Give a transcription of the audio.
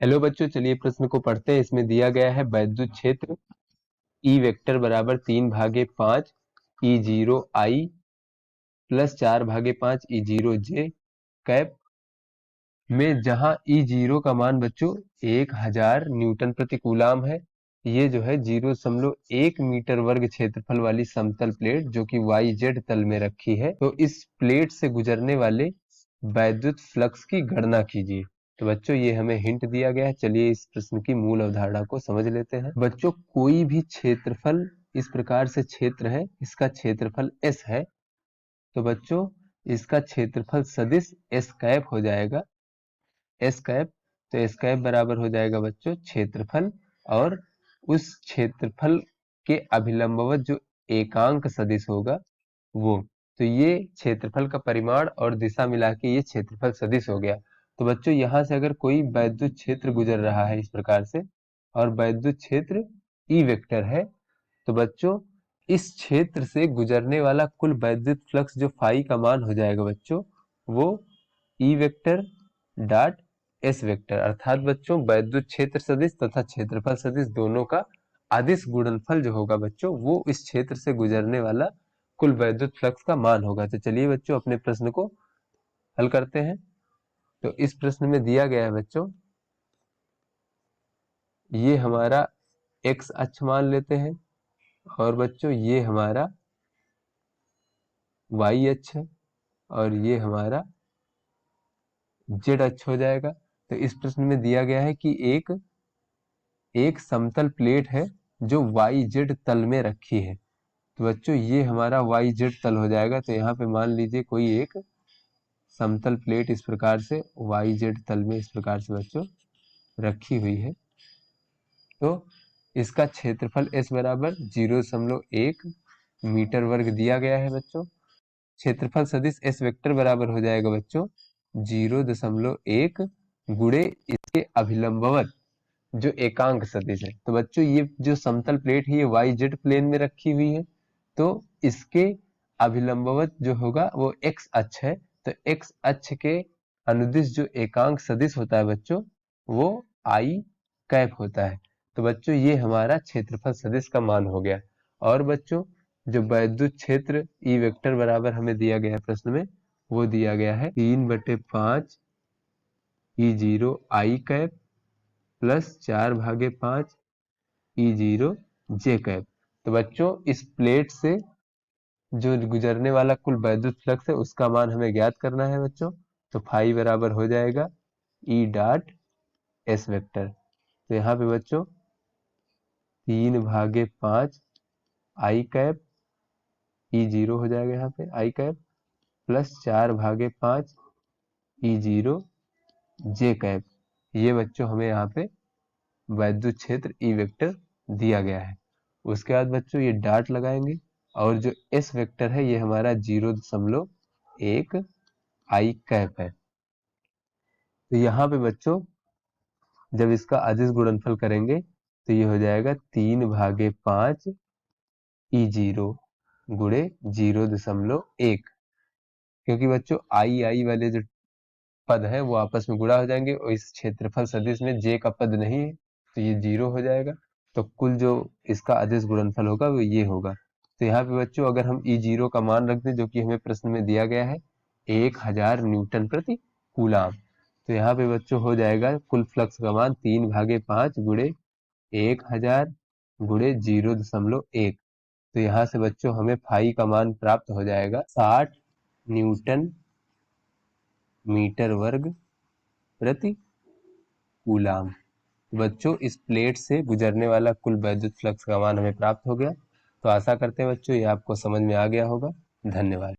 Hello बच्चों, चलिए प्रश्न को पढ़ते हैं। इसमें दिया गया है वैद्युत क्षेत्र ई वेक्टर बराबर 3/5 ई जीरो आई प्लस 4/5 ई जीरो जे कैप में, जहां ई जीरो का मान बच्चों 1000 न्यूटन प्रति कूलाम है। ये जो है 0.1 मीटर वर्ग क्षेत्रफल वाली समतल प्लेट जो कि वाई जेड तल में रखी है, तो इस प्लेट से गुजरने वाले वैद्युत फ्लक्स की गणना कीजिए। तो बच्चों ये हमें हिंट दिया गया है। चलिए इस प्रश्न की मूल अवधारणा को समझ लेते हैं। बच्चों कोई भी क्षेत्रफल इस प्रकार से क्षेत्र है, इसका क्षेत्रफल S है, तो बच्चों इसका क्षेत्रफल सदिश S कैप हो जाएगा। एस कैप, तो एस कैप बराबर हो जाएगा बच्चों क्षेत्रफल और उस क्षेत्रफल के अभिलंबवत जो एकांक सदिश होगा वो, तो ये क्षेत्रफल का परिमाण और दिशा मिला के ये क्षेत्रफल सदिश हो गया। तो बच्चों यहाँ से अगर कोई वैद्युत क्षेत्र गुजर रहा है इस प्रकार से और वैद्युत क्षेत्र ई वेक्टर है, तो बच्चों इस क्षेत्र से गुजरने वाला कुल वैद्युत फ्लक्स जो फाई का मान हो जाएगा बच्चों, वो E vector dot S vector, अर्थात बच्चों वैद्युत क्षेत्र सदिश तथा क्षेत्रफल सदिश दोनों का अदिश गुणनफल जो होगा बच्चों, वो इस क्षेत्र से गुजरने वाला कुल वैद्युत फ्लक्स का मान होगा। तो चलिए बच्चों अपने प्रश्न को हल करते हैं। तो इस प्रश्न में दिया गया है बच्चों, ये हमारा एक्स अक्ष मान लेते हैं और बच्चों ये हमारा वाई अक्ष है और ये हमारा जेड अक्ष हो जाएगा। तो इस प्रश्न में दिया गया है कि एक समतल प्लेट है जो वाई जेड तल में रखी है। तो बच्चों ये हमारा वाई जेड तल हो जाएगा। तो यहाँ पे मान लीजिए कोई एक समतल प्लेट इस प्रकार से वाई जेड तल में इस प्रकार से बच्चों रखी हुई है, तो इसका क्षेत्रफल S बराबर 0.1 मीटर वर्ग दिया गया है बच्चों। क्षेत्रफल सदिश S वेक्टर बराबर हो जाएगा बच्चों 0.1 गुणे इसके अभिलंबवत जो एकांक सदिश है। तो बच्चों ये जो समतल प्लेट है ये वाई जेड प्लेन में रखी हुई है, तो इसके अभिलंबवत जो होगा वो एक्स अक्ष है। तो एक्स अक्ष के अनुदिश जो एकांक सदिश होता है बच्चों, वो आई कैप होता है। तो बच्चों ये हमारा क्षेत्रफल सदिश का मान हो गया। और बच्चों जो वैद्युत क्षेत्र ई वेक्टर बराबर हमें दिया गया है प्रश्न में, वो दिया गया है 3/5 ई जीरो आई कैप प्लस 4/5 ई जीरो जे कैप। तो बच्चों इस प्लेट से जो गुजरने वाला कुल वैद्युत फ्लक्स है उसका मान हमें ज्ञात करना है बच्चों। तो फाई बराबर हो जाएगा ई डॉट एस वेक्टर। तो यहाँ पे बच्चों 3/5 आई कैप ई जीरो हो जाएगा, यहाँ पे आई कैप प्लस 4/5 ई जीरो जे कैप। ये बच्चों हमें यहाँ पे वैद्युत क्षेत्र ई वेक्टर दिया गया है। उसके बाद बच्चों ये डॉट लगाएंगे और जो एस वेक्टर है ये हमारा 0.1 आई कैप है। तो यहाँ पे बच्चों जब इसका अदिश गुणनफल करेंगे तो ये हो जाएगा 3/5 ई जीरो गुणे 0.1, क्योंकि बच्चों आई आई वाले जो पद है वो आपस में गुणा हो जाएंगे और इस क्षेत्रफल सदिश में जे का पद नहीं है, तो ये 0 हो जाएगा। तो कुल जो इसका अदिश गुणनफल होगा वो ये होगा। तो यहाँ पे बच्चों अगर हम ई जीरो का मान रख दें जो कि हमें प्रश्न में दिया गया है 1000 न्यूटन प्रति कूलाम, तो यहाँ पे बच्चों हो जाएगा कुल फ्लक्स का मान 3/5 गुणे 1000 गुणे 0.1। तो यहाँ से बच्चों हमें फाई का मान प्राप्त हो जाएगा 60 न्यूटन मीटर वर्ग प्रति कूलाम। बच्चों इस प्लेट से गुजरने वाला कुल वैद्युत फ्लक्स का मान हमें प्राप्त हो गया। तो आशा करते हैं बच्चों ये आपको समझ में आ गया होगा। धन्यवाद।